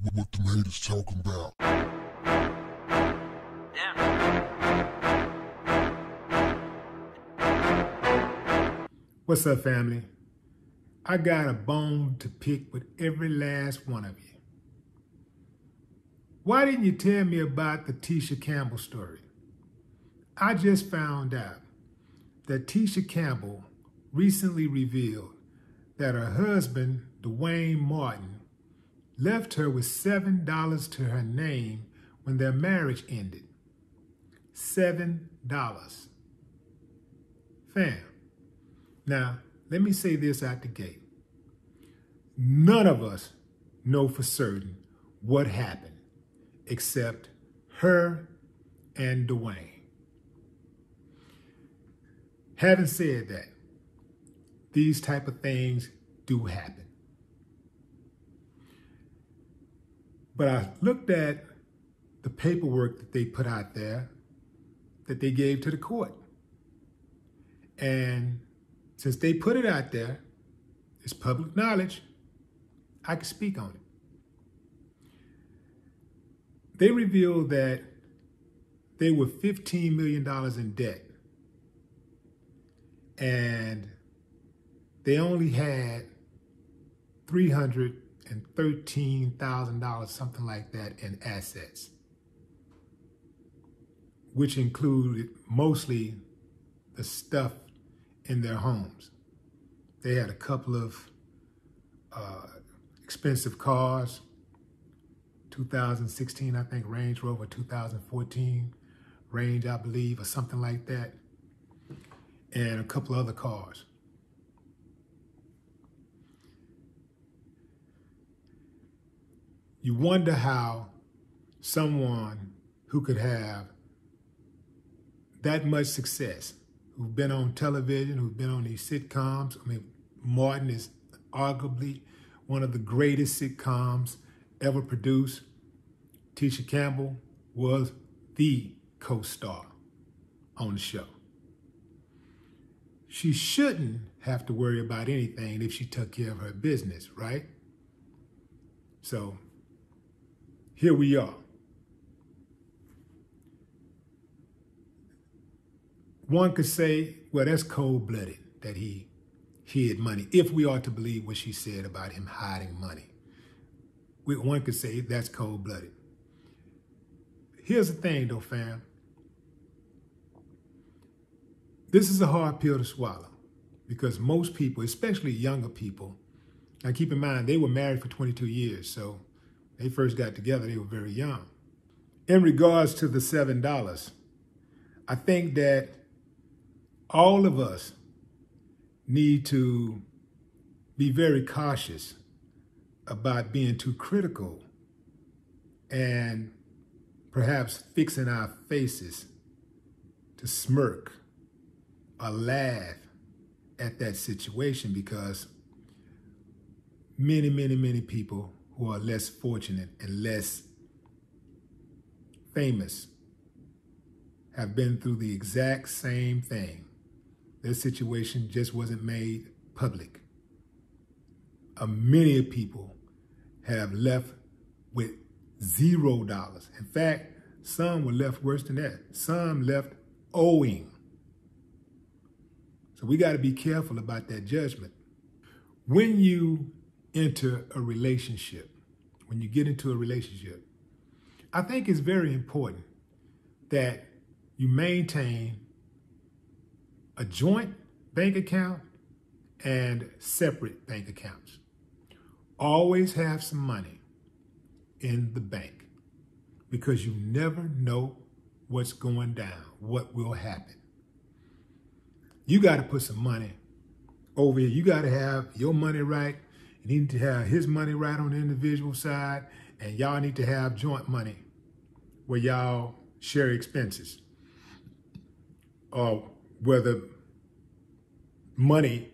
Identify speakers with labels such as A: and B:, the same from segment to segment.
A: What the haters talking about?
B: What's up, family? I got a bone to pick with every last one of you. Why didn't you tell me about the Tisha Campbell story? I just found out that Tisha Campbell recently revealed that her husband, Duane Martin, left her with $7 to her name when their marriage ended. $7. Fam. Now, let me say this out the gate. None of us know for certain what happened except her and Duane. Having said that, these type of things do happen. But I looked at the paperwork that they put out there that they gave to the court. And since they put it out there, it's public knowledge, I can speak on it. They revealed that they were $15 million in debt. And they only had $313,000, something like that, in assets, which included mostly the stuff in their homes. They had a couple of expensive cars, 2016, I think, Range Rover, 2014 Range, I believe, or something like that, and a couple other cars. You wonder how someone who could have that much success, who've been on television, who've been on these sitcoms. I mean, Martin is arguably one of the greatest sitcoms ever produced. Tisha Campbell was the co-star on the show. She shouldn't have to worry about anything if she took care of her business, right? So here we are. One could say, well, that's cold-blooded that he hid money, if we are to believe what she said about him hiding money. One could say that's cold-blooded. Here's the thing, though, fam. This is a hard pill to swallow because most people, especially younger people, now keep in mind, they were married for 22 years, so they first got together, they were very young. In regards to the $7, I think that all of us need to be very cautious about being too critical and perhaps fixing our faces to smirk or laugh at that situation, because many people who are less fortunate and less famous have been through the exact same thing. Their situation just wasn't made public. Many people have left with $0. In fact, some were left worse than that. Some left owing. So we got to be careful about that judgment. When you enter a relationship, when you get into a relationship, I think it's very important that you maintain a joint bank account and separate bank accounts. Always have some money in the bank because you never know what's going down, what will happen. You got to put some money over here. You got to have your money right. You need to have his money right on the individual side, and y'all need to have joint money where y'all share expenses, or whether money,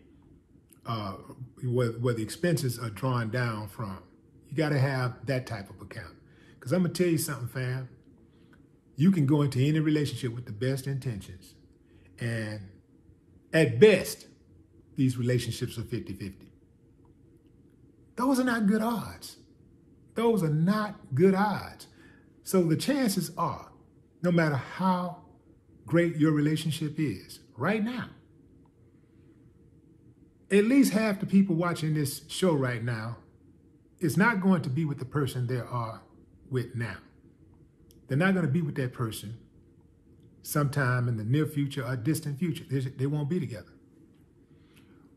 B: where the expenses are drawn down from. You got to have that type of account. Because I'm going to tell you something, fam. You can go into any relationship with the best intentions, and at best, these relationships are 50-50. Those are not good odds. Those are not good odds. So the chances are, no matter how great your relationship is right now, at least half the people watching this show right now is not going to be with the person they are with now. They're not going to be with that person sometime in the near future or distant future. They won't be together.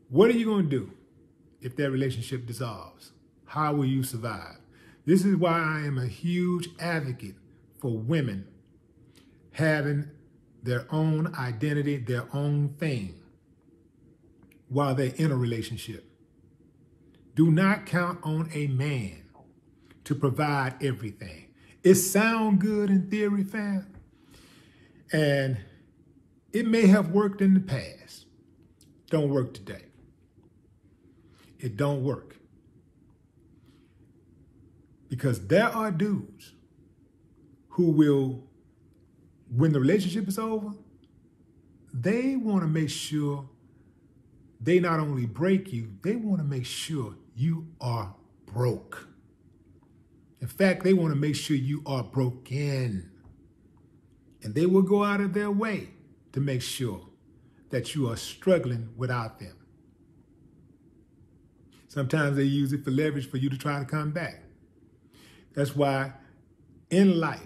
B: What are you going to do if that relationship dissolves? How will you survive? This is why I am a huge advocate for women having their own identity, their own thing, while they're in a relationship. Do not count on a man to provide everything. It sounds good in theory, fam, and it may have worked in the past. Don't work today. It don't work. Because there are dudes who will, when the relationship is over, they want to make sure they not only break you, they want to make sure you are broke. In fact, they want to make sure you are broken. And they will go out of their way to make sure that you are struggling without them. Sometimes they use it for leverage for you to try to come back. That's why in life,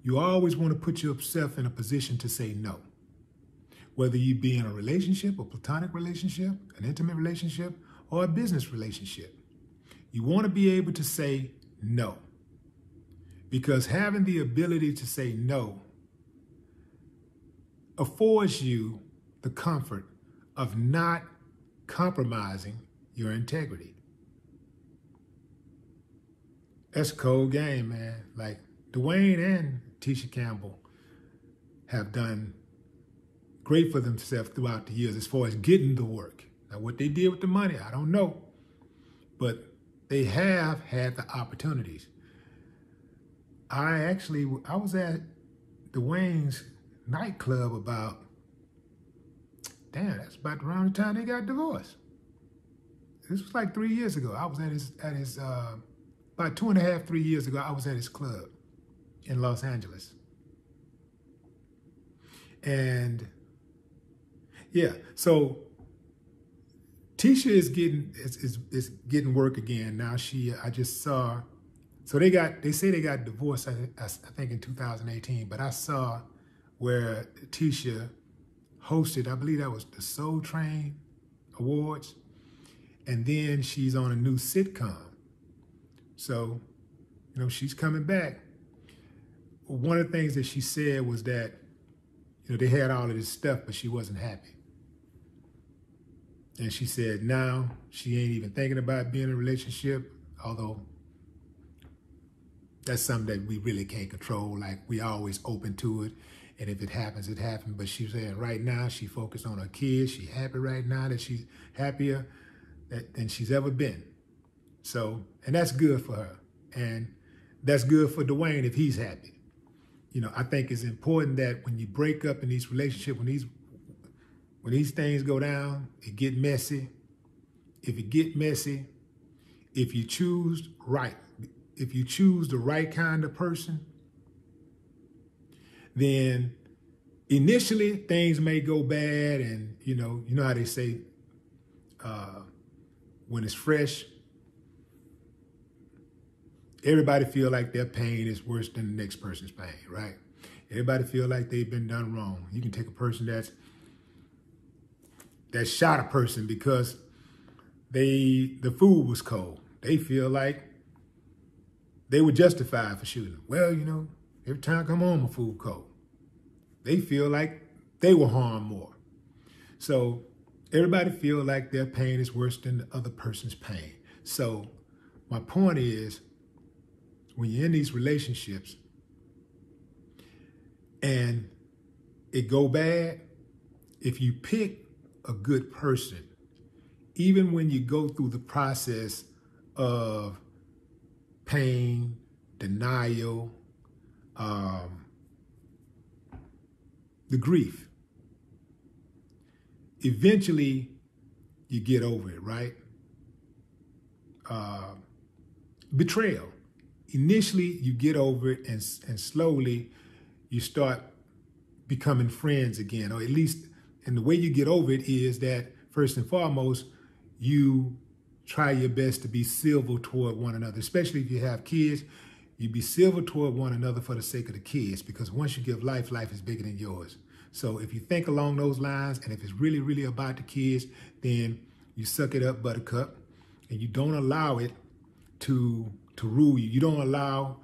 B: you always want to put yourself in a position to say no. Whether you be in a relationship, a platonic relationship, an intimate relationship, or a business relationship. You want to be able to say no. Because having the ability to say no affords you the comfort of not compromising your integrity. That's a cold game, man. Like Duane and Tisha Campbell have done great for themselves throughout the years as far as getting the work. Now, what they did with the money, I don't know. But they have had the opportunities. I was at Duane's nightclub that's about around the time they got divorced. This was like 3 years ago. I was at his about 2.5, 3 years ago, I was at his club in Los Angeles. And yeah, so Tisha is getting work again. Now I just saw, so they say they got divorced, I think in 2018, but I saw where Tisha hosted, I believe that was the Soul Train Awards. And then she's on a new sitcom. So, she's coming back. One of the things that she said was that, they had all of this stuff, but she wasn't happy. And she said now she ain't even thinking about being in a relationship, although that's something that we really can't control. Like, we always open to it. And if it happens, it happens. But she's saying right now she focused on her kids. She's happy right now that she's happier than she's ever been. So, and that's good for her. And that's good for Duane if he's happy. I think it's important that when you break up in these relationships, when these things go down, it get messy. If it get messy, if you choose the right kind of person, then initially things may go bad, and you know how they say when it's fresh, everybody feel like their pain is worse than the next person's pain, right? Everybody feel like they've been done wrong. You can take a person that shot a person because the food was cold. They feel like they were justified for shooting. Well, every time I come home, my food cold. They feel like they were harmed more. So everybody feel like their pain is worse than the other person's pain. So my point is, when you're in these relationships and it go bad, if you pick a good person, even when you go through the process of pain, denial, the grief, eventually you get over it, right? betrayal. Initially, you get over it, and slowly you start becoming friends again, or at least, and the way you get over it is that first and foremost, you try your best to be civil toward one another, especially if you have kids. You be civil toward one another for the sake of the kids, because once you give life, life is bigger than yours. So if you think along those lines, and if it's really, really about the kids, then you suck it up, buttercup, and you don't allow it to rule you. You don't allow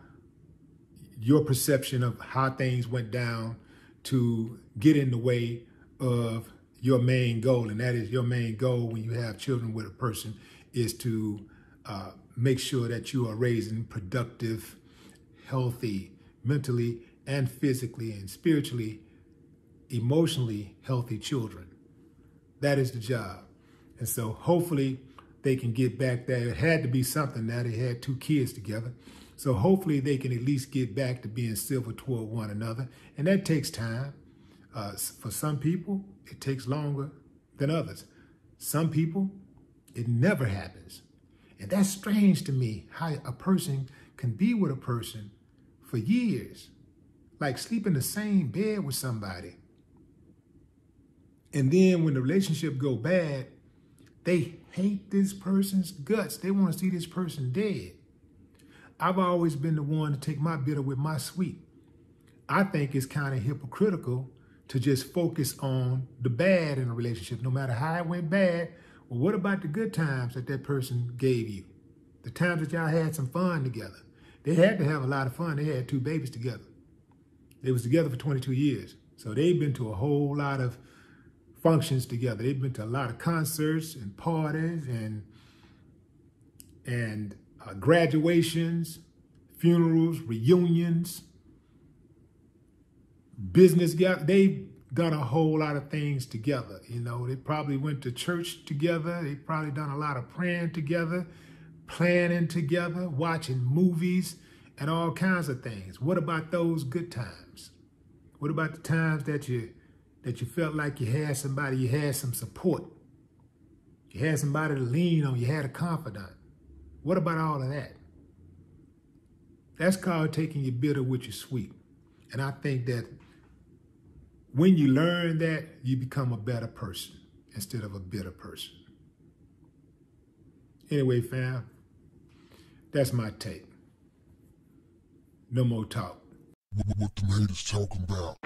B: your perception of how things went down to get in the way of your main goal. And that is, your main goal when you have children with a person is to make sure that you are raising productive, healthy, mentally and physically and spiritually, emotionally healthy children. That is the job. And so hopefully they can get back there. It had to be something that they had 2 kids together. So hopefully they can at least get back to being civil toward one another. And that takes time. For some people, it takes longer than others. Some people, it never happens. And that's strange to me, how a person can be with a person for years, like sleep in the same bed with somebody. And then when the relationship go bad, they hate this person's guts. They want to see this person dead. I've always been the one to take my bitter with my sweet. I think it's kind of hypocritical to just focus on the bad in a relationship, no matter how it went bad. Well, what about the good times that that person gave you? The times that y'all had some fun together. They had to have a lot of fun. They had 2 babies together. They was together for 22 years. So they've been to a whole lot of functions together. They've been to a lot of concerts and parties and graduations, funerals, reunions, business. They've done a whole lot of things together. You know, they probably went to church together. They probably done a lot of praying together, planning together, watching movies and all kinds of things. What about those good times? What about the times that you felt like you had somebody, you had some support, you had somebody to lean on, you had a confidant? What about all of that? That's called taking your bitter with your sweet. And I think that when you learn that, you become a better person instead of a bitter person. Anyway, fam, that's my take. No more talk.
A: What the haters talking about?